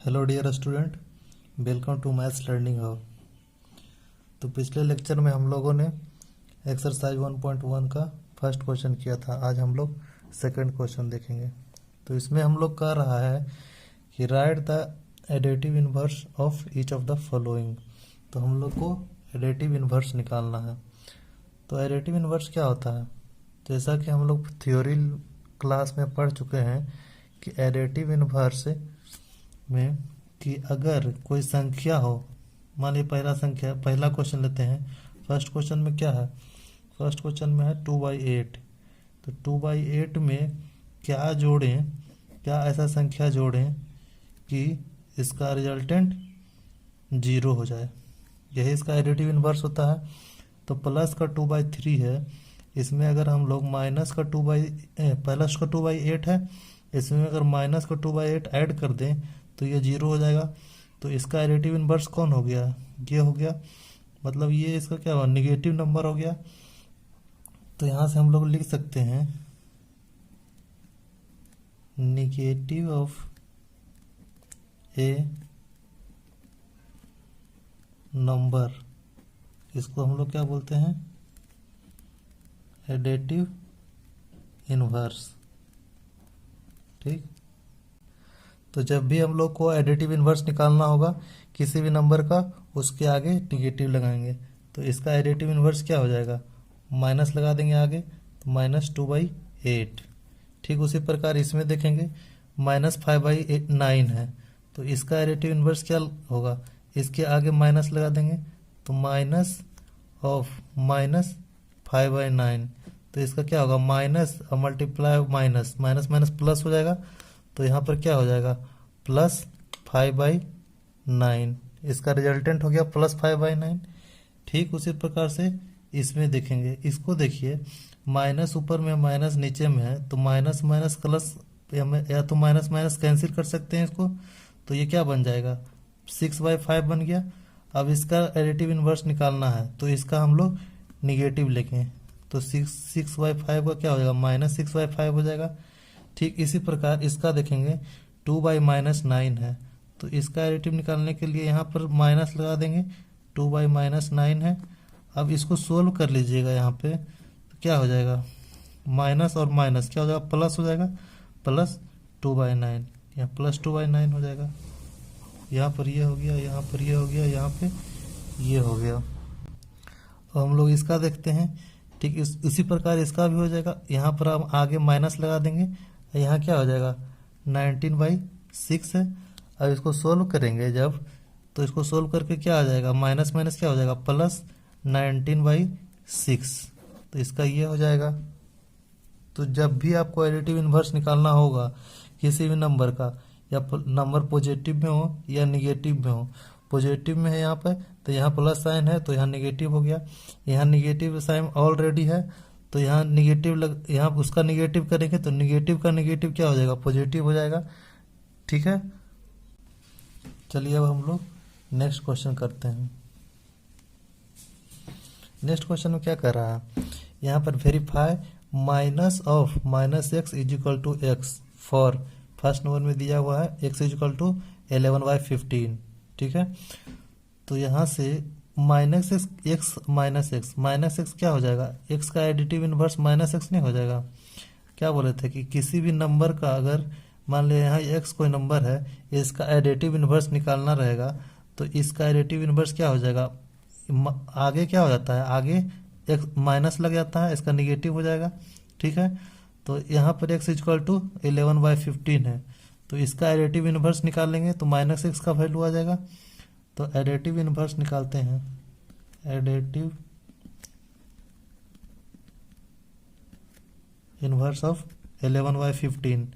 Hello dear student, welcome to maths learning hub. तो पिछले lecture में हम लोगों ने एक्सरसाइज 1.1 का फर्स्ट क्वेश्चन किया था। आज हम लोग सेकंड क्वेश्चन देखेंगे। तो इसमें हम लोग कह रहा है कि right the additive inverse of each of the following. तो हम लोग को एडिटिव इन्वर्स निकालना है। तो एडिटिव इन्वर्स क्या होता है? जैसा कि हम लोग थ्योरी क्लास में पढ़ चुके हैं कि एडिटिव इन्वर्स में कि अगर कोई संख्या हो, मान लीजिए पहला क्वेश्चन लेते हैं। फर्स्ट क्वेश्चन में क्या है? फर्स्ट क्वेश्चन में है 2/8। तो 2/8 में क्या जोड़ें, क्या ऐसा संख्या जोड़ें कि इसका रिजल्टेंट 0 हो जाए। यही इसका एडिटिव इन्वर्स होता है। तो प्लस का 2/3 है, इसमें अगर हम लोग माइनस का प्लस का 2/8 है, इसमें अगर माइनस का 2/8 ऐड कर दें तो ये 0 हो जाएगा। तो इसका एडिटिव इन्वर्स कौन हो गया? ये हो गया। मतलब ये इसका क्या हुआ? निगेटिव नंबर हो गया। तो यहाँ से हम लोग लिख सकते हैं निगेटिव ऑफ ए नंबर, इसको हम लोग क्या बोलते हैं? Additive inverse. ठीक। तो जब भी हम लोग को एडिटिव इन्वर्स निकालना होगा किसी भी नंबर का, उसके आगे निगेटिव लगाएंगे। तो इसका एडिटिव इन्वर्स क्या हो जाएगा? माइनस लगा देंगे आगे, तो -2/8। ठीक उसी प्रकार इसमें देखेंगे -5/9 है, तो इसका एडिटिव इन्वर्स क्या होगा? इसके आगे माइनस लगा देंगे, तो माइनस ऑफ -5/9। तो इसका क्या होगा? माइनस और multiply minus, minus minus plus हो जाएगा। तो यहाँ पर क्या हो जाएगा? +5/9। इसका रिजल्टेंट हो गया +5/9। ठीक उसी प्रकार से इसमें देखेंगे। इसको देखिए, माइनस ऊपर में माइनस नीचे में है, तो माइनस माइनस प्लस या तो माइनस माइनस कैंसिल कर सकते हैं इसको। तो ये क्या बन जाएगा? 6/5 बन गया। अब इसका एडिटिव इन्वर्स निकालना है, तो इसका हम लोग निगेटिव लेंगे। तो 6/5 का क्या हो जाएगा? -6/5 हो जाएगा। ठीक इसी प्रकार इसका देखेंगे 2/-9 है, तो इसका एडिटिव निकालने के लिए यहाँ पर माइनस लगा देंगे। 2/-9 है। अब इसको सोल्व कर लीजिएगा। यहाँ पे तो क्या हो जाएगा? माइनस और माइनस क्या हो जाएगा? प्लस हो जाएगा। +2/9, यहाँ +2/9 हो जाएगा। यहाँ पर ये हो गया, यहाँ पर ये हो गया, यहाँ पे ये हो गया। अब हम लोग इसका देखते हैं। ठीक इसी प्रकार इसका भी हो जाएगा। यहाँ पर हम आगे माइनस लगा देंगे, यहाँ क्या हो जाएगा? 19/6 है। अब इसको सोल्व करेंगे जब, तो इसको सोल्व करके क्या आ जाएगा? माइनस माइनस क्या हो जाएगा? +19/6। तो इसका ये हो जाएगा। तो जब भी आपको एडिटिव इन्वर्स निकालना होगा किसी भी नंबर का, या नंबर पॉजिटिव में हो या निगेटिव में हो, पॉजिटिव में है यहाँ पर तो यहाँ प्लस साइन है, तो यहाँ निगेटिव हो गया। यहाँ निगेटिव साइन ऑलरेडी है, तो यहाँ निगेटिव यहाँ उसका निगेटिव करेंगे, तो निगेटिव का निगेटिव क्या हो जाएगा? पॉजिटिव हो जाएगा। ठीक है। चलिए अब हम लोग नेक्स्ट क्वेश्चन करते हैं। नेक्स्ट क्वेश्चन में क्या कर रहा है? यहाँ पर verify minus of -x = x for, first number में दिया हुआ है x = 11/15। ठीक है। तो यहाँ से -x क्या हो जाएगा? x का एडिटिव इन्वर्स -x नहीं हो जाएगा? क्या बोले थे कि किसी भी नंबर का अगर मान लिया यहाँ x कोई नंबर है, इसका एडिटिव इन्वर्स निकालना रहेगा, तो इसका एडिटिव इन्वर्स क्या हो जाएगा? आगे क्या हो जाता है? आगे x माइनस लग जाता है, इसका निगेटिव हो जाएगा। ठीक है। तो यहाँ पर x = 11/15 है, तो इसका एडिटिव इन्वर्स निकालेंगे तो -x का वैल्यू आ जाएगा। तो एडिटिव इन्वर्स निकालते हैं। एडिटिव इन्वर्स ऑफ 11/15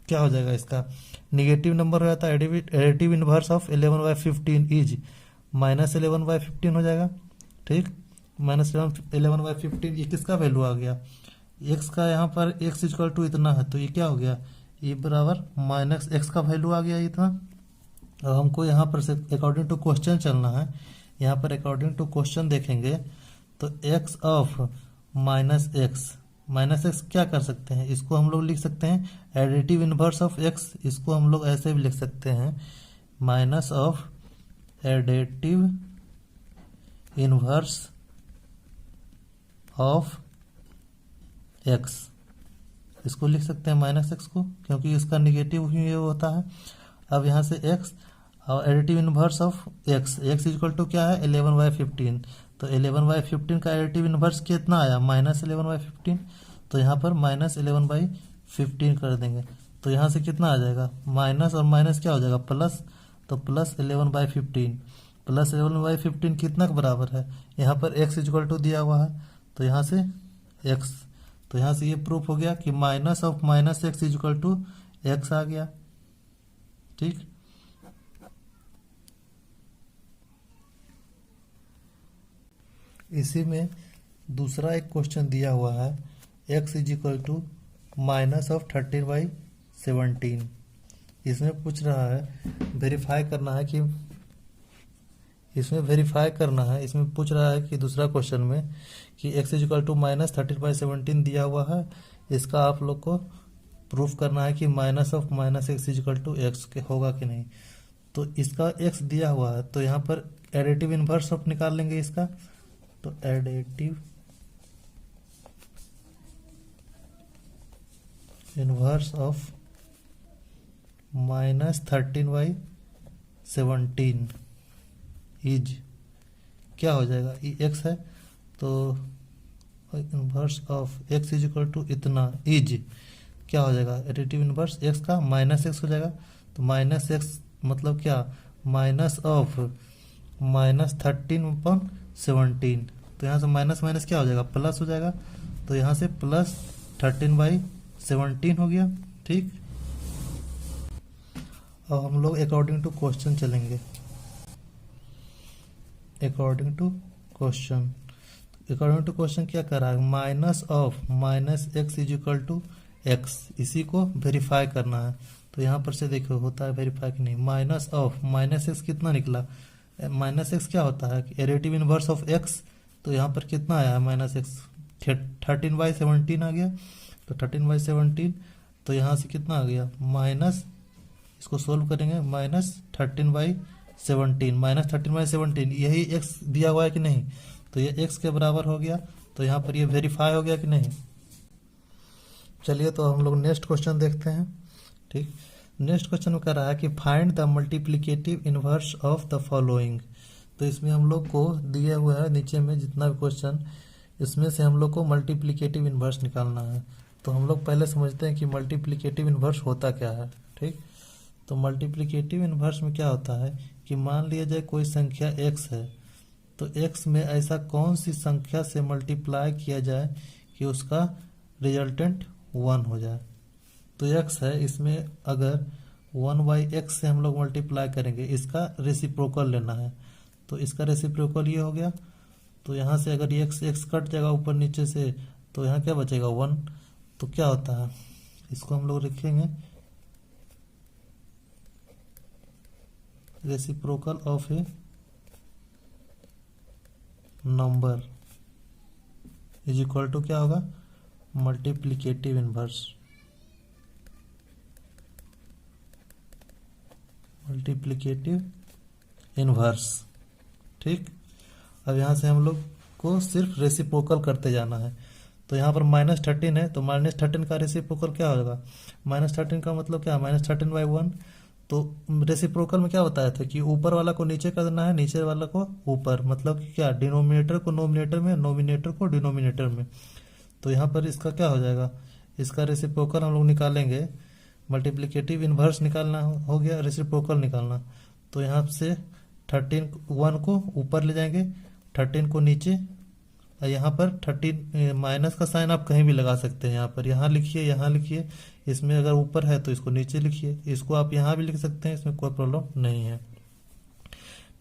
क्या हो जाएगा? इसका निगेटिव नंबर हो जाता है। एडिटिव इन्वर्स ऑफ 11/15 इज -11/15 हो जाएगा। ठीक, -11/15 ये किसका वैल्यू आ गया? x का। यहाँ पर x = इतना है, तो ये क्या हो गया? ये बराबर -x का वैल्यू आ गया इतना। अब हमको यहाँ पर से अकॉर्डिंग टू क्वेश्चन चलना है। यहाँ पर अकॉर्डिंग टू क्वेश्चन देखेंगे तो x of -x minus x क्या कर सकते हैं, इसको हम लोग लिख सकते हैं एडिटिव इनवर्स ऑफ एक्स, इसको हम लोग ऐसे भी लिख सकते हैं minus of additive inverse of x, इसको लिख सकते हैं माइनस एक्स को, क्योंकि इसका निगेटिव ही होता है। अब यहाँ से एक्स और additive inverse of x, x equal to क्या है 11/15, तो 11/15 का एडिटिव इनवर्स कितना आया -11/15, तो यहाँ पर -11/15 कर देंगे, तो यहाँ से कितना आ जाएगा माइनस और माइनस क्या हो जाएगा प्लस, तो +11/15, +11/15 कितना के बराबर है, यहाँ पर x इक्वल टू दिया हुआ है, तो यहाँ से x, तो यहाँ से ये प्रूफ हो गया कि minus of minus x equal to x आ गया। ठीक, इसी में दूसरा एक क्वेश्चन दिया हुआ है x equal to minus of 13/17, इसमें पूछ रहा है वेरीफाई करना है कि इसमें पूछ रहा है कि दूसरा क्वेश्चन में कि x इक्वल टू -13/17 दिया हुआ है, इसका आप लोग को प्रूफ करना है कि minus of minus x equal to x के होगा कि नहीं। तो इसका x दिया हुआ है, तो यहाँ पर एडिटिव इनवर्स ऑफ निकाल लेंगे इसका, तो एडिटिव इनवर्स ऑफ -13/17 इज क्या हो जाएगा, एक्स है तो inverse of x is equal to इतना इज क्या हो जाएगा एडिटिव इनवर्स एक्स का माइनस एक्स हो जाएगा, तो माइनस एक्स मतलब क्या माइनस ऑफ -13/17, तो यहाँ से माइनस माइनस क्या हो जाएगा प्लस हो जाएगा, तो यहाँ से +13/17 हो गया। ठीक, अब हम लोग अकॉर्डिंग टू क्वेश्चन चलेंगे, अकॉर्डिंग टू क्वेश्चन क्या कर रहा है minus of minus x is equal to x, इसी को वेरीफाई करना है। तो यहाँ पर से देखो होता है वेरीफाई कि नहीं, माइनस ऑफ माइनस एक्स कितना निकला, माइनस एक्स क्या होता है एडिटिव इनवर्स ऑफ एक्स, तो यहाँ पर कितना आया है माइनस एक्स 13/17 आ गया, तो 13/17, तो यहाँ से कितना आ गया माइनस, इसको सोल्व करेंगे -13/17 यही x दिया हुआ है कि नहीं, तो ये x के बराबर हो गया, तो यहाँ पर ये वेरीफाई हो गया कि नहीं। चलिए तो हम लोग नेक्स्ट क्वेश्चन देखते हैं। ठीक, नेक्स्ट क्वेश्चन में कह रहा है कि find the multiplicative inverse of the following, तो इसमें हम लोग को दिए हुए है नीचे में जितना भी क्वेश्चन, इसमें से हम लोग को मल्टीप्लिकेटिव इनवर्स निकालना है। तो हम लोग पहले समझते हैं कि मल्टीप्लिकेटिव इनवर्स होता क्या है। ठीक, तो मल्टीप्लिकेटिव इनवर्स में क्या होता है कि मान लिया जाए कोई संख्या x है, तो x में ऐसा कौन सी संख्या से मल्टीप्लाई किया जाए कि उसका रिजल्टेंट 1 हो जाए। तो x है, इसमें अगर 1/x से हम लोग मल्टीप्लाई करेंगे, इसका रेसिप्रोकल लेना है, तो इसका रेसिप्रोकल ये हो गया, तो यहाँ से अगर x कट जाएगा ऊपर नीचे से, तो यहाँ क्या बचेगा 1, तो क्या होता है इसको हम लोग लिखेंगे reciprocal of a number is equal to क्या होगा मल्टीप्लिकेटिव इनवर्स, ठीक, अब यहाँ से हम लोग को सिर्फ रेसिप्रोकल करते जाना है। तो यहाँ पर -13 है, तो -13 का रेसिप्रोकल क्या होगा, -13 का मतलब क्या -13/1, तो रेसिप्रोकल में क्या होता है था कि ऊपर वाला को नीचे कर देना है, नीचे वाला को ऊपर, मतलब कि क्या डिनोमिनेटर को नोमिनेटर में, नोमिनेटर को डिनोमिनेटर में। तो यहाँ पर इसका क्या हो जाएगा, इसका रेसिप्रोकल हम लोग निकालेंगे, मल्टीप्लिकेटिव इनवर्स निकालना हो गया, रेसिप्रोकल निकालना। तो यहाँ से 1 को ऊपर ले जाएंगे, 13 को नीचे, और यहाँ पर 13 माइनस का साइन आप कहीं भी लगा सकते हैं, यहाँ पर यहाँ लिखिए, यहाँ लिखिए, इसमें अगर ऊपर है तो इसको नीचे लिखिए, इसको आप यहाँ भी लिख सकते हैं, इसमें कोई प्रॉब्लम नहीं है।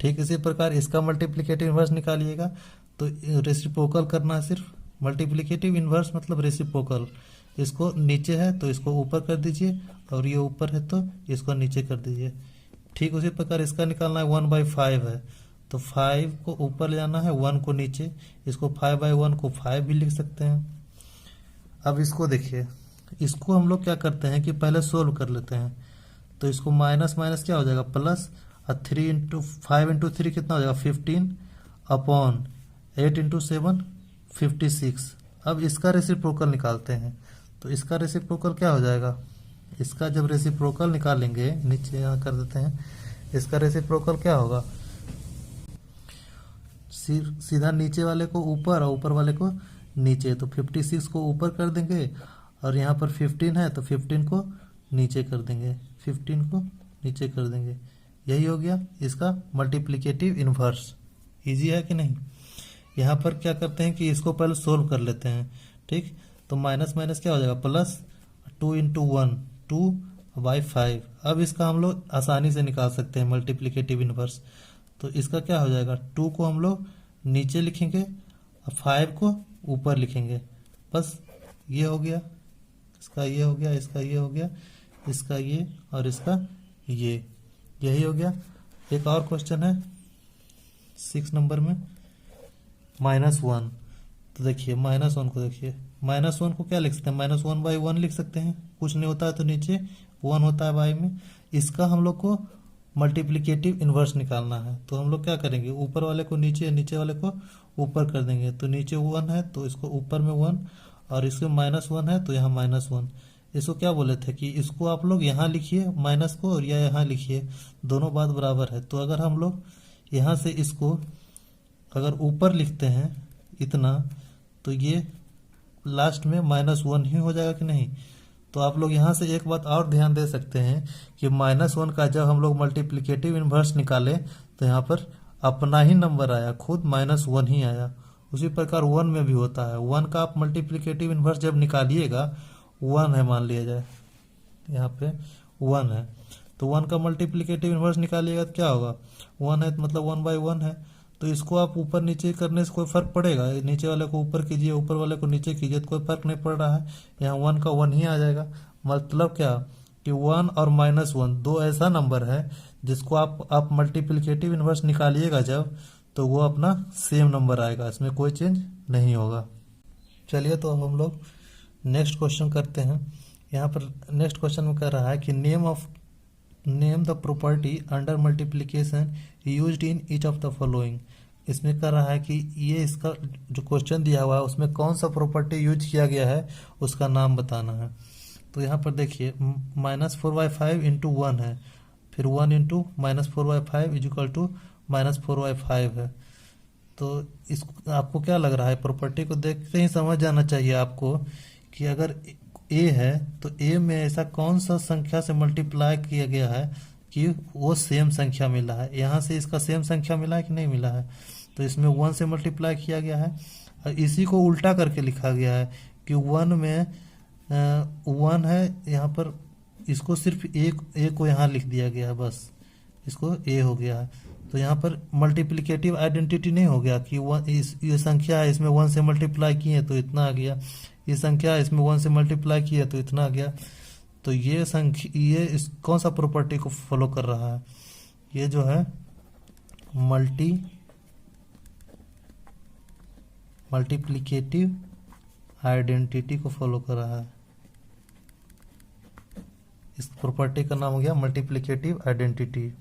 ठीक, इसी प्रकार इसका मल्टीप्लिकेटिव इनवर्स निकालिएगा, तो रेसिप्रोकल करना सिर्फ, मल्टीप्लिकेटिव इनवर्स मतलब रेसिप्रोकल, इसको नीचे है तो इसको ऊपर कर दीजिए, और ये ऊपर है तो इसको नीचे कर दीजिए। ठीक, उसी प्रकार इसका निकालना है 1/5 है, तो 5 को ऊपर ले जाना है, 1 को नीचे, इसको 5/1 को 5 भी लिख सकते हैं। अब इसको देखिए, इसको हम लोग क्या करते हैं कि पहले सोल्व कर लेते हैं। तो इसको माइनस माइनस क्या हो जाएगा प्लस, और 5 इंटू 3 कितना हो जाएगा 15 अपॉन 8 इंटू 7 56। अब इसका रेसिप्रोकल निकालते हैं। तो इसका रेसिप्रोकल क्या हो जाएगा, इसका जब रेसिप्रोकल निकालेंगे, नीचे यहाँ कर देते हैं, इसका रेसिप्रोकल क्या होगा, सीधा नीचे वाले को ऊपर और ऊपर वाले को नीचे। तो 56 को ऊपर कर देंगे और यहाँ पर 15 है तो 15 को नीचे कर देंगे, 15 को नीचे कर देंगे। यही हो गया इसका मल्टीप्लिकेटिव इन्वर्स। इजी है कि नहीं। यहाँ पर क्या करते हैं कि इसको पहले सोल्व कर लेते हैं। ठीक, तो माइनस माइनस क्या हो जाएगा प्लस, 2 इंटू 1 2/5। अब इसका हम लोग आसानी से निकाल सकते हैं मल्टीप्लिकेटिव इन्वर्स। तो इसका क्या हो जाएगा, 2 को हम लोग नीचे लिखेंगे और 5 को ऊपर लिखेंगे। बस ये हो गया, इसका ये हो गया, इसका ये हो गया, इसका ये और इसका ये, यही हो गया। एक और क्वेश्चन है 6 नंबर में, -1। तो देखिए -1 को देखिए, -1 को क्या लिख सकते हैं, -1/1 लिख सकते हैं। कुछ नहीं होता है तो नीचे 1 होता है बाई में। इसका हम लोग को मल्टीप्लिकेटिव इन्वर्स निकालना है। तो हम लोग क्या करेंगे, ऊपर वाले को नीचे, नीचे वाले को ऊपर कर देंगे। तो नीचे 1 है तो इसको ऊपर में 1, और इसके -1 है तो यहाँ -1। इसको क्या बोले थे कि इसको आप लोग यहाँ लिखिए माइनस को, और या यहाँ लिखिए, दोनों बात बराबर है। तो अगर हम लोग यहाँ से इसको अगर ऊपर लिखते हैं इतना, तो ये लास्ट में -1 ही हो जाएगा कि नहीं। तो आप लोग यहाँ से एक बात और ध्यान दे सकते हैं कि -1 का जब हम लोग मल्टीप्लिकेटिव इन्वर्स निकाले तो यहाँ पर अपना ही नंबर आया, खुद -1 ही आया। उसी प्रकार 1 में भी होता है, 1 का आप मल्टीप्लिकेटिव इन्वर्स जब निकालिएगा, 1 है मान लिया जाए, यहाँ पे 1 है, तो 1 का मल्टीप्लिकेटिव इन्वर्स निकालिएगा तो क्या होगा, 1 है तो मतलब 1/1 है। तो इसको आप ऊपर नीचे करने से कोई फर्क पड़ेगा, नीचे वाले को ऊपर कीजिए, ऊपर वाले को नीचे कीजिए, तो कोई फर्क नहीं पड़ रहा है। यहाँ 1 का 1 ही आ जाएगा। मतलब क्या कि 1 और -1 दो ऐसा नंबर है जिसको आप मल्टीप्लिकेटिव इन्वर्स निकालिएगा जब, तो वो अपना सेम नंबर आएगा, इसमें कोई चेंज नहीं होगा। चलिए तो अब हम लोग नेक्स्ट क्वेश्चन करते हैं। यहाँ पर नेक्स्ट क्वेश्चन में कह रहा है कि name the property under multiplication used in each of the following. इसमें कर रहा है कि ये इसका जो क्वेश्चन दिया हुआ है उसमें कौन सा प्रॉपर्टी यूज किया गया है उसका नाम बताना है। तो यहाँ पर देखिए -4/5 इंटू 1 है, फिर 1 इंटू -4/5 इजिकल टू -4/5 है। तो इसको आपको क्या लग रहा है, प्रॉपर्टी को देखते ही समझ जाना चाहिए आपको कि अगर ए है तो ए में ऐसा कौन सा संख्या से मल्टीप्लाई किया गया है कि वो सेम संख्या मिला है। यहाँ से इसका सेम संख्या मिला है कि नहीं मिला है, तो इसमें 1 से मल्टीप्लाई किया गया है। और इसी को उल्टा करके लिखा गया है कि 1 में 1 है, यहाँ पर इसको सिर्फ ए को यहाँ लिख दिया गया है, बस इसको ए हो गया है। तो यहाँ पर मल्टीप्लिकेटिव आइडेंटिटी नहीं हो गया कि ये संख्या है इसमें 1 से मल्टीप्लाई किए तो इतना आ गया, ये संख्या है इसमें 1 से मल्टीप्लाई किए तो इतना आ गया। तो ये संख्या ये कौन सा प्रॉपर्टी को फॉलो कर रहा है, ये जो है मल्टीप्लिकेटिव आइडेंटिटी को फॉलो कर रहा है। इस प्रॉपर्टी का नाम हो गया मल्टीप्लिकेटिव आइडेंटिटी।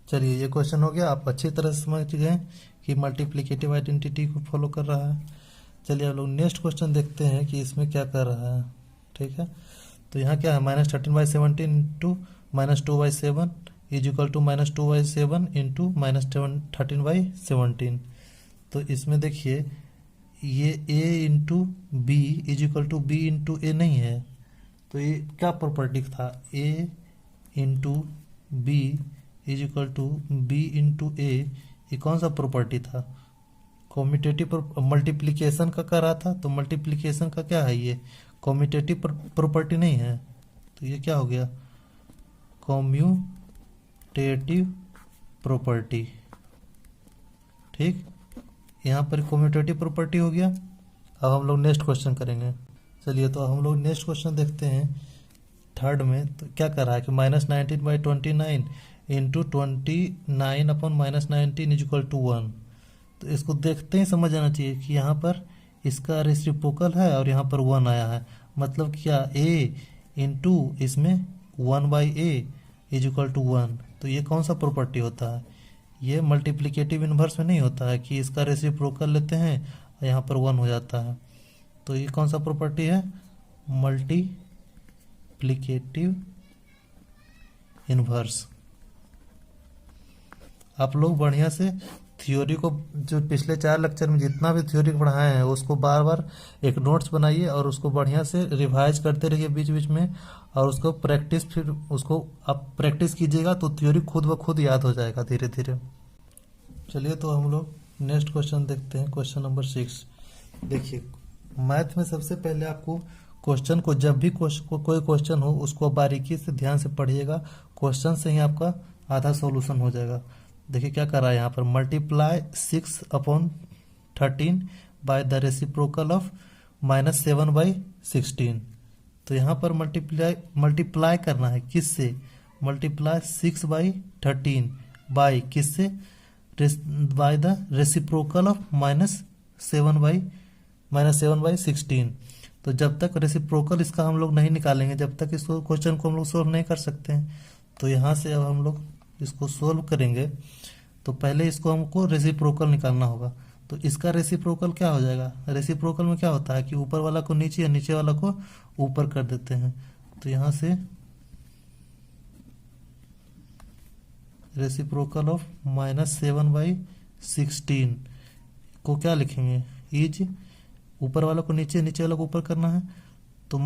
चलिए ये क्वेश्चन हो गया, आप अच्छी तरह से समझ गए कि मल्टीप्लिकेटिव आइडेंटिटी को फॉलो कर रहा है। चलिए आप लोग नेक्स्ट क्वेश्चन देखते हैं कि इसमें क्या कर रहा है। ठीक है, तो यहाँ क्या है, -13/17 इंटू -2/7 इजिकल टू -2/7 इंटू -13/17। तो इसमें देखिए ये a into B is equal to B into A नहीं है, तो ये क्या प्रॉपर्टी था, a into B is equal to B into A, ये कौन सा प्रॉपर्टी था, कॉम्यूटेटिव मल्टीप्लिकेशन का कर रहा था। तो मल्टीप्लिकेशन का क्या है, ये कॉम्यूटेटिव प्रॉपर्टी नहीं है, तो ये क्या हो गया, कॉम्यूटेटिव प्रॉपर्टी। ठीक, यहाँ पर कॉम्यूटेटिव प्रॉपर्टी हो गया। अब हम लोग नेक्स्ट क्वेश्चन करेंगे। चलिए तो हम लोग नेक्स्ट क्वेश्चन देखते हैं थर्ड में। तो क्या कर रहा है कि -19/29 इंटू 29 अपॉन -19 इजिकल टू 1। तो इसको देखते ही समझ आना चाहिए कि यहाँ पर इसका रेसिप्रोकल है और यहाँ पर 1 आया है, मतलब क्या a इंटू इसमें 1/a इज इक्वल टू 1। तो ये कौन सा प्रॉपर्टी होता है? ये मल्टीप्लिकेटिव इन्वर्स में नहीं होता है कि इसका रेसिप्रोकल लेते हैं और यहाँ पर 1 हो जाता है। तो ये कौन सा प्रॉपर्टी है? Multiplicative inverse. आप लोग बढ़िया से थ्योरी को, जो पिछले 4 लेक्चर में जितना भी थ्योरी पढ़ाए हैं उसको बार बार एक नोट्स बनाइए और उसको बढ़िया से रिवाइज करते रहिए बीच बीच में, और उसको प्रैक्टिस, फिर उसको आप प्रैक्टिस कीजिएगा तो थ्योरी खुद ब खुद याद हो जाएगा धीरे धीरे। चलिए तो हम लोग नेक्स्ट क्वेश्चन देखते हैं, क्वेश्चन नंबर 6। देखिए, मैथ में सबसे पहले आपको क्वेश्चन को, जब भी कोई क्वेश्चन हो उसको बारीकी से ध्यान से पढ़िएगा, क्वेश्चन से ही आपका आधा सॉल्यूशन हो जाएगा। देखिए क्या कर रहा है यहाँ पर, multiply 6/13 by the reciprocal of -7/16। तो यहाँ पर मल्टीप्लाई करना है किससे? मल्टीप्लाई 6/13 बाय किससे? By the reciprocal of -7/16। तो जब तक रेसिप्रोकल इसका हम लोग नहीं निकालेंगे, जब तक इसको क्वेश्चन को हम लोग सोल्व नहीं कर सकते हैं। तो यहाँ से अब हम लोग इसको सोल्व करेंगे तो पहले इसको हमको रेसिप्रोकल निकालना होगा। तो इसका रेसिप्रोकल क्या हो जाएगा? रेसिप्रोकल में क्या होता है कि ऊपर वाला को नीचे और नीचे वाला को ऊपर कर देते हैं। तो यहाँ से रेसिप्रोकल ऑफ -7/16 को क्या लिखेंगे? इज, ऊपर वाला को नीचे, नीचे वाला को ऊपर करना है। तो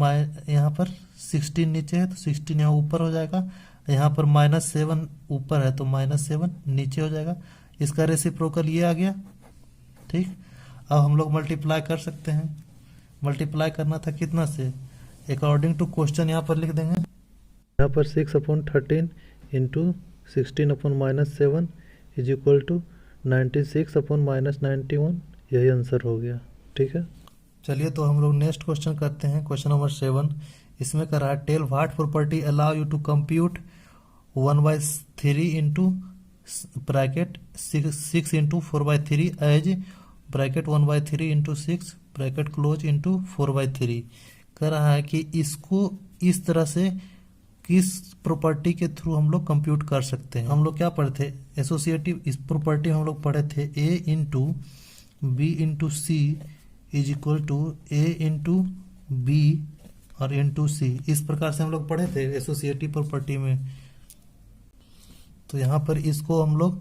यहाँ पर 16 नीचे है तो 16 यहाँ ऊपर हो जाएगा, यहाँ पर -7 ऊपर है तो -7 नीचे हो जाएगा। इसका रेसिप्रोकल ये आ गया। ठीक, अब हम लोग मल्टीप्लाई कर सकते हैं। मल्टीप्लाई करना था कितना से? अकॉर्डिंग टू क्वेश्चन यहाँ पर लिख देंगे, यहाँ पर 6/13 इंटू 16/-7 इज इक्वल टू 96/-91। यही आंसर हो गया। ठीक है, चलिए तो हम लोग नेक्स्ट क्वेश्चन करते हैं, क्वेश्चन नंबर 7। इसमें कर रहा है, tell what property allow you to compute 1/3 into bracket 6 into 4/3 as bracket 1/3 into 6 bracket close into 4/3। कह रहा है कि इसको इस तरह से किस प्रॉपर्टी के थ्रू हम लोग कंप्यूट कर सकते हैं। हम लोग क्या पढ़े थे? एसोसिएटिव इस प्रॉपर्टी हम लोग पढ़े थे, A into B into C is equal to A into B और इंटू सी। इस प्रकार से हम लोग पढ़े थे एसोसिएटिव प्रॉपर्टी में। तो यहाँ पर इसको हम लोग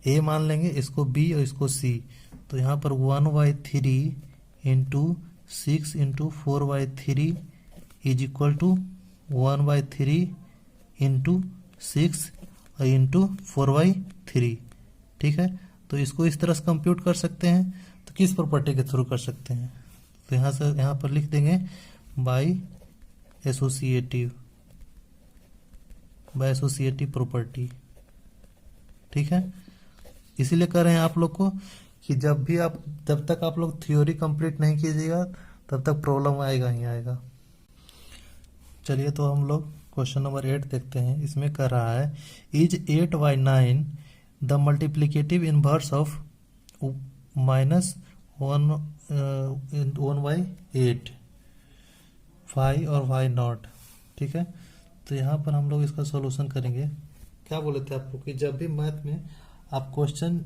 ए मान लेंगे, इसको बी और इसको सी। तो यहाँ पर 1/3 into 6 into 4/3 is equal to 1/3 into 6 और इंटू 4/3। ठीक है, तो इसको इस तरह से कंप्यूट कर सकते हैं। तो किस प्रॉपर्टी के थ्रू कर सकते हैं? तो यहाँ से यहाँ पर लिख देंगे बाय एसोसिएटिव प्रॉपर्टी। ठीक है, इसीलिए कह रहे हैं आप लोग को कि जब तक आप लोग थ्योरी कंप्लीट नहीं कीजिएगा तब तक प्रॉब्लम आएगा ही आएगा। चलिए तो हम लोग क्वेश्चन नंबर 8 देखते हैं। इसमें कह रहा है, is 8/9 the multiplicative inverse of -1/8 फाई और वाई नॉट। ठीक है, तो यहाँ पर हम लोग इसका सॉल्यूशन करेंगे। क्या बोले थे आपको कि जब भी मैथ में आप क्वेश्चन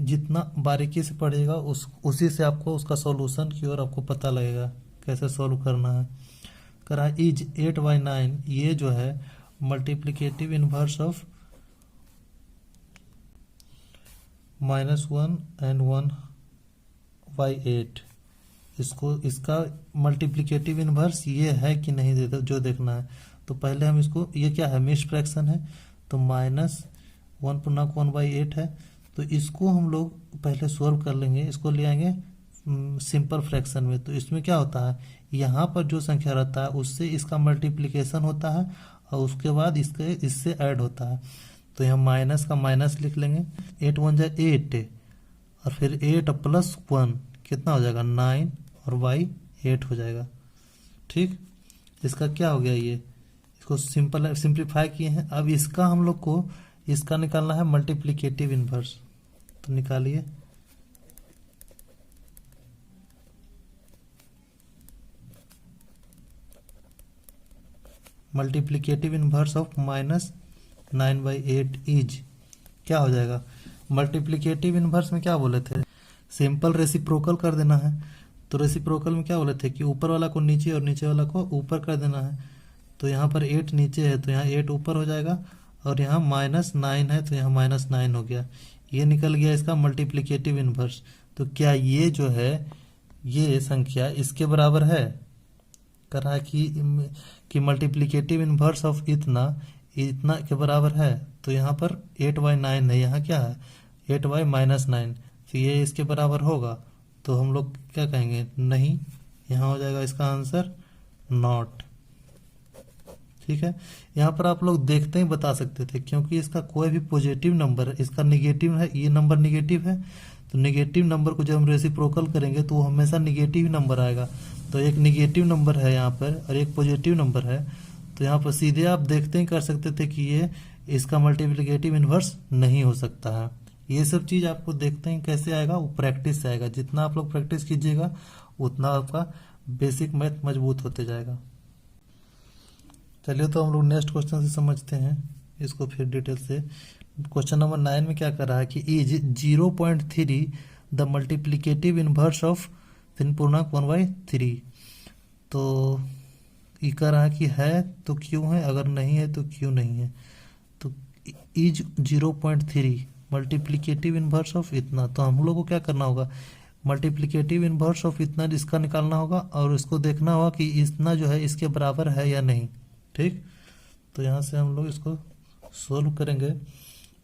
जितना बारीकी से पढ़ेगा उसी से आपको उसका सॉल्यूशन की ओर आपको पता लगेगा कैसे सॉल्व करना है। करा इज 8/9, ये जो है मल्टीप्लिकेटिव इनवर्स ऑफ -1 and 1/8। इसका मल्टीप्लिकेटिव इनवर्स ये है कि नहीं जो देखना है। तो पहले हम इसको, ये क्या है? मिक्स्ड फ्रैक्शन है, तो -1 पूर्णांक 1/8 है। तो इसको हम लोग पहले सोल्व कर लेंगे, इसको ले आएंगे सिंपल फ्रैक्शन में। तो इसमें क्या होता है, यहाँ पर जो संख्या रहता है उससे इसका मल्टीप्लिकेशन होता है और उसके बाद इससे ऐड होता है। तो यहाँ माइनस का माइनस लिख लेंगे, 8 1 जा 8 और फिर 8 + 1 कितना हो जाएगा? 9 और y 8 हो जाएगा। ठीक, इसका क्या हो गया? ये इसको सिंप्लीफाई किए हैं। अब इसका हम लोग को इसका निकालना है मल्टीप्लिकेटिव इनवर्स। तो निकालिए, मल्टीप्लिकेटिव इनवर्स ऑफ -9/8 इज, क्या हो जाएगा? मल्टीप्लिकेटिव इनवर्स में क्या बोले थे? सिंपल रेसिप्रोकल कर देना है। तो रेसिप्रोकल में क्या बोले थे कि ऊपर वाला को नीचे और नीचे वाला को ऊपर कर देना है। तो यहाँ पर 8 नीचे है तो यहाँ 8 ऊपर हो जाएगा, और यहाँ -9 है तो यहाँ -9 हो गया। ये निकल गया इसका मल्टीप्लिकेटिव इनवर्स। तो क्या ये जो है ये संख्या इसके बराबर है? कर रहा है कि मल्टीप्लिकेटिव इनवर्स ऑफ इतना इतना के बराबर है। तो यहाँ पर 8/9 है, यहाँ क्या है 8/-9, तो ये इसके बराबर होगा। तो हम लोग क्या कहेंगे? नहीं। यहाँ हो जाएगा इसका आंसर नॉट। ठीक है, यहाँ पर आप लोग देखते ही बता सकते थे, क्योंकि इसका कोई भी पॉजिटिव नंबर है, इसका निगेटिव है, ये नंबर निगेटिव है। तो निगेटिव नंबर को जब हम रेसिप्रोकल करेंगे तो वो हमेशा निगेटिव नंबर आएगा। तो एक निगेटिव नंबर है यहाँ पर और एक पॉजिटिव नंबर है, तो यहाँ पर सीधे आप देखते ही कर सकते थे कि ये इसका मल्टीप्लिकेटिव इनवर्स नहीं हो सकता है। ये सब चीज़ आपको देखते ही कैसे आएगा? वो प्रैक्टिस से आएगा। जितना आप लोग प्रैक्टिस कीजिएगा उतना आपका बेसिक मैथ मजबूत होते जाएगा। चलिए तो हम लोग नेक्स्ट क्वेश्चन से समझते हैं इसको फिर डिटेल से। क्वेश्चन नंबर 9 में क्या कर रहा है कि is 0.3 the multiplicative inverse of 3/1/3। तो ये कह रहा है कि है तो क्यों है, अगर नहीं है तो क्यों नहीं है। तो इज 0.3 मल्टीप्लिकेटिव इनवर्स ऑफ इतना, तो हम लोग को क्या करना होगा? मल्टीप्लिकेटिव इनवर्स ऑफ इतना इसका निकालना होगा और इसको देखना होगा कि इतना जो है इसके बराबर है या नहीं। ठीक, तो यहाँ से हम लोग इसको सोल्व करेंगे।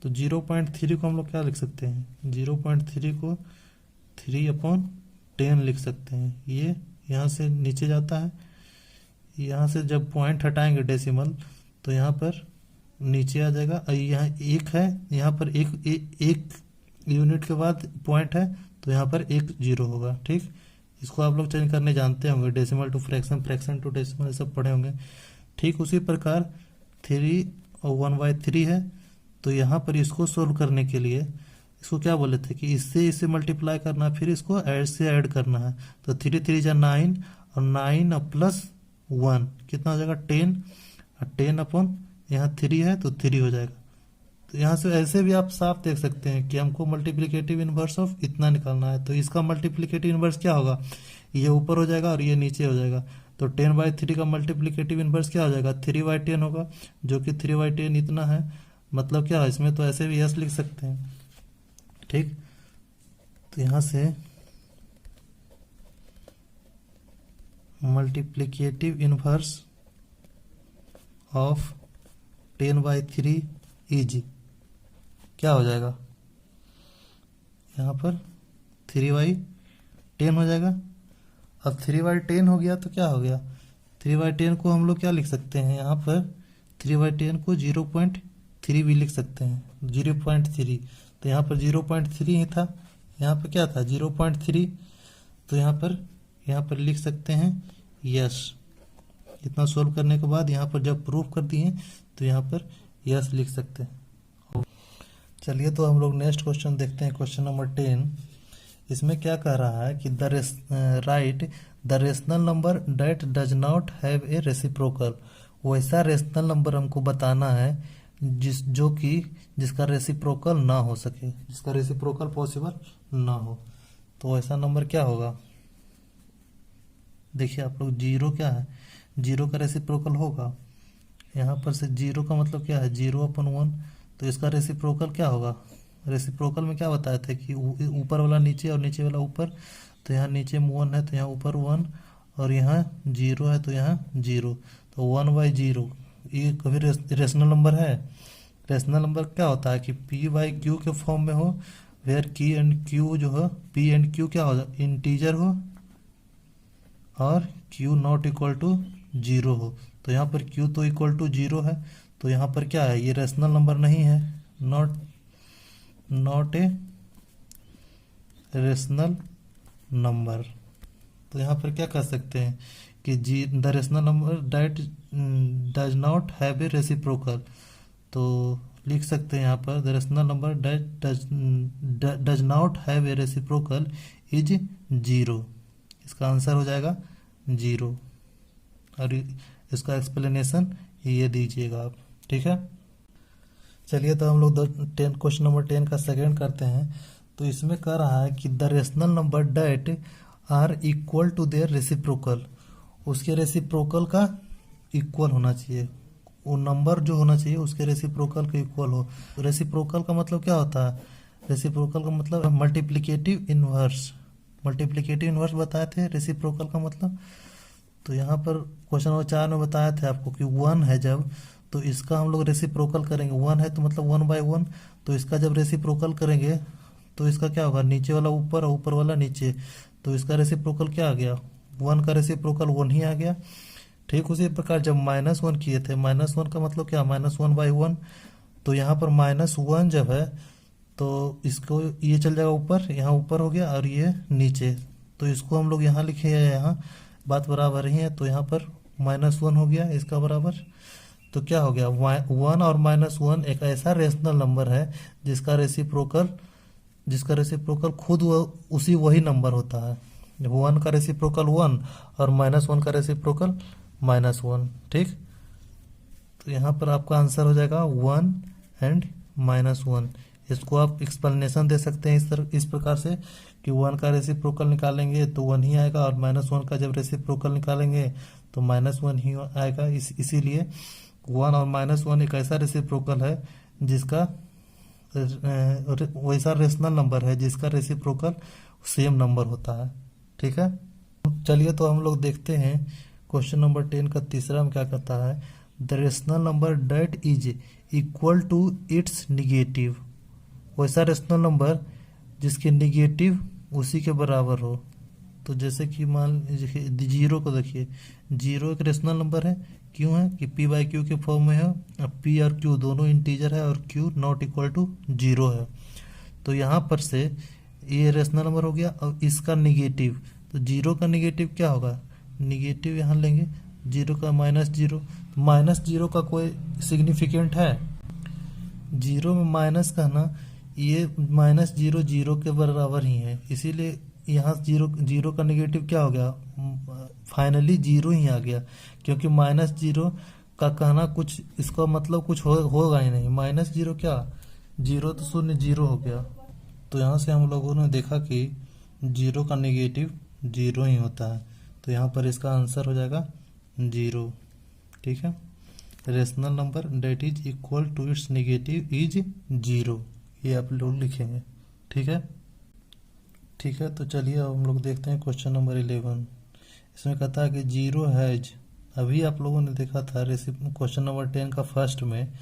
तो 0.3 को हम लोग क्या लिख सकते हैं? 0.3 को 3/10 लिख सकते हैं। ये यहाँ से नीचे जाता है, यहाँ से जब पॉइंट हटाएंगे डेसिमल तो यहाँ पर नीचे आ जाएगा। और यहाँ 1 है, यहाँ पर एक यूनिट के बाद पॉइंट है तो यहाँ पर 1 0 होगा। ठीक, इसको आप लोग चेंज करने जानते होंगे, decimal to fraction, fraction to decimal, सब पढ़े होंगे। ठीक उसी प्रकार 3 और 1/3 है, तो यहाँ पर इसको सोल्व करने के लिए इसको क्या बोले थे कि इससे इसे मल्टीप्लाई करना, फिर इसको ऐड से ऐड करना है। तो 3 3 जा 9 और 9 प्लस 1 कितना हो जाएगा? 10, और 10 अपॉन यहाँ 3 है तो 3 हो जाएगा। तो यहाँ से ऐसे भी आप साफ देख सकते हैं कि हमको मल्टीप्लिकेटिव इनवर्स ऑफ इतना निकालना है। तो इसका मल्टीप्लिकेटिव इनवर्स क्या होगा? ये ऊपर हो जाएगा और ये नीचे हो जाएगा। तो 10/3 का मल्टीप्लिकेटिव इनवर्स क्या हो जाएगा? 3/10 होगा, जो कि 3/10 इतना है। मतलब क्या है इसमें? तो ऐसे भी यस लिख सकते हैं। ठीक, तो यहाँ से मल्टीप्लिकेटिव इनवर्स ऑफ 10/3 इज क्या हो जाएगा? यहाँ पर 3/10 हो जाएगा। अब 3/10 हो गया तो क्या हो गया? 3/10 को हम लोग क्या लिख सकते हैं? यहाँ पर 3/10 को 0.3 भी लिख सकते हैं, 0.3। तो यहाँ पर 0.3 ही था, यहाँ पर क्या था? 0.3। तो यहाँ पर लिख सकते हैं यस। इतना सोल्व करने के बाद यहाँ पर जब प्रूफ कर दिए तो यहाँ पर यस लिख सकते हैं। चलिए तो हम लोग नेक्स्ट क्वेश्चन देखते हैं, क्वेश्चन नंबर 10। इसमें क्या कह रहा है कि right the rational number that does not have a reciprocal. वैसा रेशनल नंबर हमको बताना है जिसका रेसिप्रोकल ना हो सके, जिसका रेसिप्रोकल पॉसिबल ना हो। तो वैसा नंबर क्या होगा? देखिए आप लोग, 0 क्या है? 0 का रेसिप्रोकल होगा। यहाँ पर से 0 का मतलब क्या है? 0/1। तो इसका रेसिप्रोकल क्या होगा? रेसिप्रोकल में क्या बताए थे कि ऊपर वाला नीचे और नीचे वाला ऊपर। तो यहाँ नीचे 1 है तो यहाँ ऊपर 1, और यहाँ 0 है तो यहाँ 0। तो 1/0 ये कभी रेशनल नंबर है? रेशनल नंबर क्या होता है कि p/q के फॉर्म में हो, वेयर p एंड q जो है, p एंड q क्या हो? इंटीजर हो, और q नॉट इक्वल टू 0 हो। तो यहाँ पर q तो इक्वल टू 0 है, तो यहाँ पर क्या है? ये रेशनल नंबर नहीं है, नॉट ए रेशनल नंबर। तो यहाँ पर क्या कर सकते हैं कि the rational number that does not have a reciprocal. तो लिख सकते हैं यहाँ पर the rational number that does not have a reciprocal is 0। इसका आंसर हो जाएगा 0। और इसका एक्सप्लेनेशन ये दीजिएगा आप। ठीक है, चलिए तो हम लोग क्वेश्चन नंबर 10 का सेकंड करते हैं। तो इसमें कह रहा है कि the rational number that are equal to their reciprocal, उसके रेसिप्रोकल का इक्वल होना चाहिए, वो नंबर जो होना चाहिए उसके रेसिप्रोकल के इक्वल हो। रेसिप्रोकल का मतलब क्या होता है? रेसिप्रोकल का मतलब मल्टीप्लिकेटिव इनवर्स, मल्टीप्लिकेटिव इनवर्स बताए थे रेसिप्रोकल का मतलब। तो यहाँ पर क्वेश्चन नंबर 4 में बताया था आपको कि 1 है जब, तो इसका हम लोग रेसिप्रोकल करेंगे। 1 है तो मतलब 1/1, तो इसका जब रेसिप्रोकल करेंगे तो इसका क्या होगा, नीचे वाला ऊपर और ऊपर वाला नीचे, तो इसका रेसिप्रोकल क्या आ गया, 1 का रेसिप्रोकल 1 ही आ गया। ठीक उसी प्रकार जब -1 किए थे, -1 का मतलब क्या, -1/1, तो यहाँ पर -1 जब है तो इसको ये चल जाएगा ऊपर, यहाँ ऊपर हो गया और ये नीचे, तो इसको हम लोग यहाँ लिखे हैं, यहाँ बात बराबर ही है, तो यहाँ पर -1 हो गया इसका बराबर। तो क्या हो गया, 1 और -1 एक ऐसा रेशनल नंबर है जिसका रेसिप्रोकल खुद उसी वही नंबर होता है। 1 का रेसिप्रोकल 1 और -1 का रेसिप्रोकल -1। ठीक, तो यहाँ पर आपका आंसर हो जाएगा 1 एंड -1। इसको आप एक्सप्लेनेशन दे सकते हैं इस प्रकार से कि 1 का रेसिप्रोकल निकालेंगे तो 1 ही आएगा, और -1 का जब रेसिप्रोकल निकालेंगे तो -1 ही आएगा। इसीलिए 1 और -1 एक ऐसा रेसिप्रोकल है जिसका वैसा रेशनल नंबर है जिसका रेसिप्रोकल सेम नंबर होता है। ठीक है, चलिए तो हम लोग देखते हैं क्वेश्चन नंबर 10 का तीसरा में क्या कहता है, the rational number that is equal to its negative, वैसा रेशनल नंबर जिसके निगेटिव उसी के बराबर हो। तो जैसे कि मान लीजिए 0 को देखिए, 0 एक रेशनल नंबर है, क्यों है कि p/q के फॉर्म में है, अब p और q दोनों इंटीजर है और q नॉट इक्वल टू 0 है। तो यहाँ पर से ये रेशनल नंबर हो गया, और इसका निगेटिव, तो 0 का निगेटिव क्या होगा, निगेटिव यहाँ लेंगे 0 का -0, -0 का कोई सिग्निफिकेंट है, 0 में माइनस का ना, ये -0 0 के बराबर ही है, इसीलिए यहाँ 0 का निगेटिव क्या हो गया, फाइनली 0 ही आ गया, क्योंकि -0 का कहना कुछ, इसका मतलब कुछ होगा ही नहीं, -0 क्या, 0 तो 0 0 हो गया। तो यहाँ से हम लोगों ने देखा कि 0 का निगेटिव 0 ही होता है, तो यहाँ पर इसका आंसर हो जाएगा 0। ठीक है, rational number that is equal to its negative is 0, ये आप लोग लिखेंगे। ठीक है, ठीक है, तो चलिए अब हम लोग देखते हैं क्वेश्चन नंबर 11। इसमें कहता है कि 0 हैज, अभी आप लोगों ने देखा था क्वेश्चन नंबर 10 का फर्स्ट में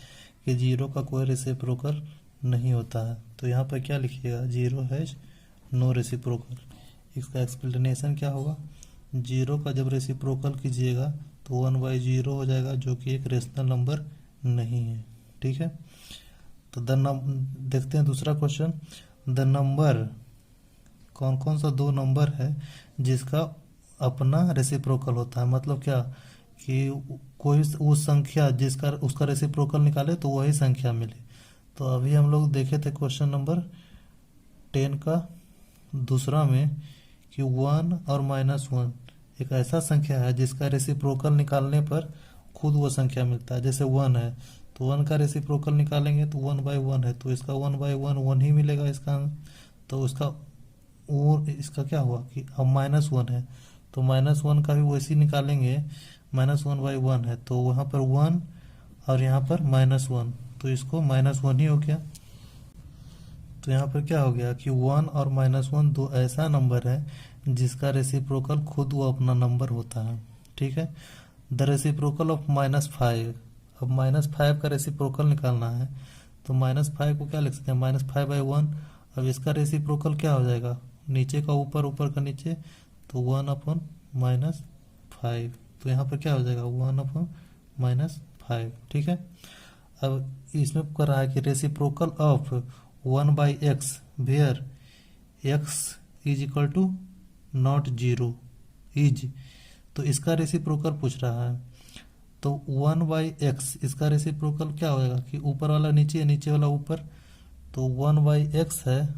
कि 0 का कोई रेसिप्रोकल नहीं होता है, तो यहाँ पर क्या लिखिएगा, 0 हैज नो रेसिप्रोकल। इसका एक्सप्लेनेशन क्या होगा, 0 का जब रेसिप्रोकल कीजिएगा तो 1/0 हो जाएगा, जो कि एक रेशनल नंबर नहीं है। ठीक है, तो देखते हैं दूसरा क्वेश्चन, द नंबर, कौन कौन सा 2 नंबर है जिसका अपना रेसिप्रोकल होता है, मतलब क्या कि कोई वो संख्या जिसका उसका रेसिप्रोकल निकाले तो वही संख्या मिले। तो अभी हम लोग देखे थे क्वेश्चन नंबर 10 का दूसरा में कि 1 और -1 एक ऐसा संख्या है जिसका रेसिप्रोकल निकालने पर खुद वो संख्या मिलता है। जैसे 1 है तो 1 का रेसिप्रोकल निकालेंगे तो 1/1 है, तो इसका 1/1 1 ही मिलेगा इसका। तो इसका क्या हुआ कि अब -1 है तो -1 का भी वैसे ही निकालेंगे, -1/1 है तो वहाँ पर 1 और यहाँ पर -1, तो इसको -1 ही हो गया। तो यहाँ पर क्या हो गया कि 1 और -1 दो ऐसा नंबर है जिसका रेसिप्रोकल खुद वो अपना नंबर होता है। ठीक है, द रेसिप्रोकल ऑफ -5, अब -5 का रेसिप्रोकल निकालना है, तो -5 को क्या लिख सकते हैं, -5/1। अब इसका रेसिप्रोकल क्या हो जाएगा, नीचे का ऊपर, ऊपर का नीचे, तो 1/-5, तो यहाँ पर क्या हो जाएगा 1/-5। ठीक है, अब इसमें कर रहा है कि reciprocal of 1/x where x is equal to not 0 is, तो इसका रेसिप्रोकल पूछ रहा है। तो 1/x इसका रेसिप्रोकल क्या हो जाएगा कि ऊपर वाला नीचे, नीचे वाला ऊपर, तो 1/x है,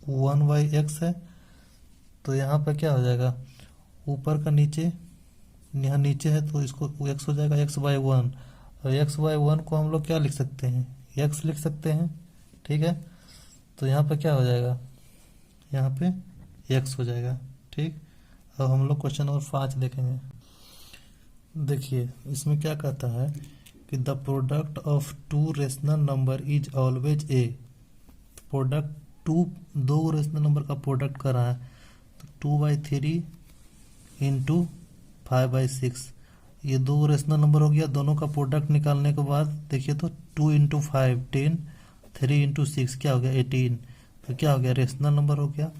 1/x है, तो यहाँ पर क्या हो जाएगा ऊपर का नीचे, यहाँ नीचे है तो इसको x हो जाएगा x/1। और x/1 को हम लोग क्या लिख सकते हैं, x लिख सकते हैं, ठीक है। तो यहाँ पे क्या हो जाएगा, यहाँ पे x हो जाएगा, ठीक। अब हम लोग क्वेश्चन नंबर 5 देखेंगे। देखिए इसमें क्या कहता है कि the product of two rational number is always a. Product दो रेशनल नंबर का प्रोडक्ट कर रहा है, तो 2/3 इंटू 5/6, ये दो रेशनल नंबर हो गया। दोनों का प्रोडक्ट निकालने के बाद देखिए तो 2 इंटू 5 10, 3 इंटू 6 क्या हो गया 18। तो क्या हो गया, रेशनल नंबर हो गया।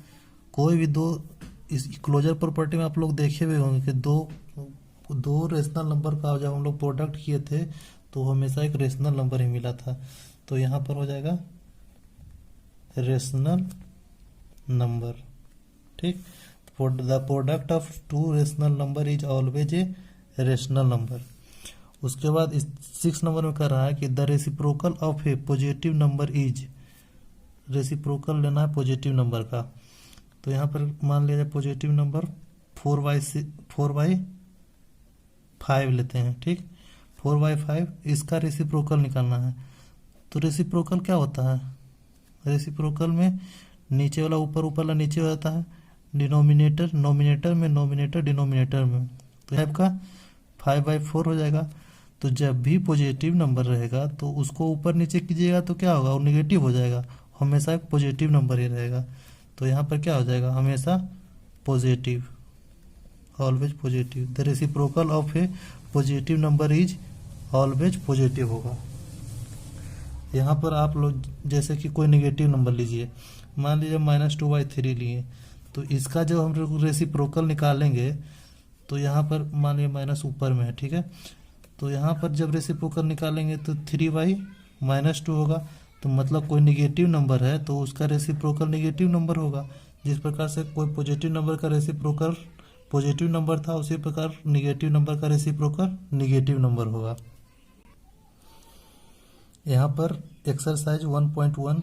कोई भी दो, इस क्लोजर प्रॉपर्टी में आप लोग देखे हुए होंगे कि दो रेशनल नंबर का जब हम लोग प्रोडक्ट किए थे तो हमेशा एक रेशनल नंबर ही मिला था। तो यहाँ पर हो जाएगा रेशनल नंबर, ठीक। The product of two rational number is always a rational number. उसके बाद इस 6 नंबर में कर रहा है कि the reciprocal of A positive number is, reciprocal लेना है पॉजिटिव नंबर का। तो यहाँ पर मान लिया जाए पॉजिटिव नंबर 4/5 लेते हैं, ठीक। 4/5 इसका रेसिप्रोकल निकालना है। तो रेसिप्रोकल क्या होता है, रेसिप्रोकल में नीचे वाला ऊपर, ऊपर वाला नीचे हो जाता है, डिनोमिनेटर नोमिनेटर में, नोमिनेटर डिनोमिनेटर में। तो टाइप का 5/4 हो जाएगा। तो जब भी पॉजिटिव नंबर रहेगा तो उसको ऊपर नीचे कीजिएगा तो क्या होगा, वो नेगेटिव हो जाएगा, हमेशा एक पॉजिटिव नंबर ही रहेगा। तो यहाँ पर क्या हो जाएगा, हमेशा positive, always positive. The reciprocal of A positive number is always positive होगा। यहाँ पर आप लोग जैसे कि कोई नेगेटिव नंबर लीजिए, मान लीजिए -2/3 लिए, तो इसका जब हम रेसिप्रोकल निकालेंगे तो यहाँ पर मान लीजिए माइनस ऊपर में है, ठीक है। तो यहाँ पर जब रेसिप्रोकल निकालेंगे तो 3/-2 होगा। तो मतलब कोई नेगेटिव नंबर है तो उसका रेसिप्रोकल नेगेटिव नंबर होगा। जिस प्रकार से कोई पॉजिटिव नंबर का रेसिप्रोकल पॉजिटिव नंबर था, उसी प्रकार नेगेटिव नंबर का रेसिप्रोकल नेगेटिव नंबर होगा। यहाँ पर एक्सरसाइज 1.1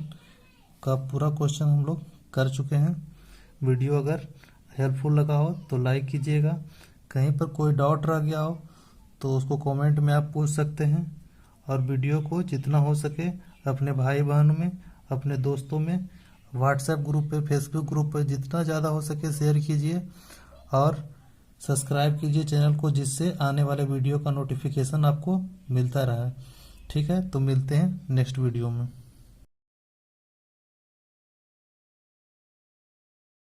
का पूरा क्वेश्चन हम लोग कर चुके हैं। वीडियो अगर हेल्पफुल लगा हो तो लाइक कीजिएगा। कहीं पर कोई डाउट रह गया हो तो उसको कमेंट में आप पूछ सकते हैं। और वीडियो को जितना हो सके अपने भाई बहन में, अपने दोस्तों में, व्हाट्सएप ग्रुप पे, फेसबुक ग्रुप पे जितना ज़्यादा हो सके शेयर कीजिए और सब्सक्राइब कीजिए चैनल को, जिससे आने वाले वीडियो का नोटिफिकेशन आपको मिलता रहे। ठीक है, तो मिलते हैं नेक्स्ट वीडियो में।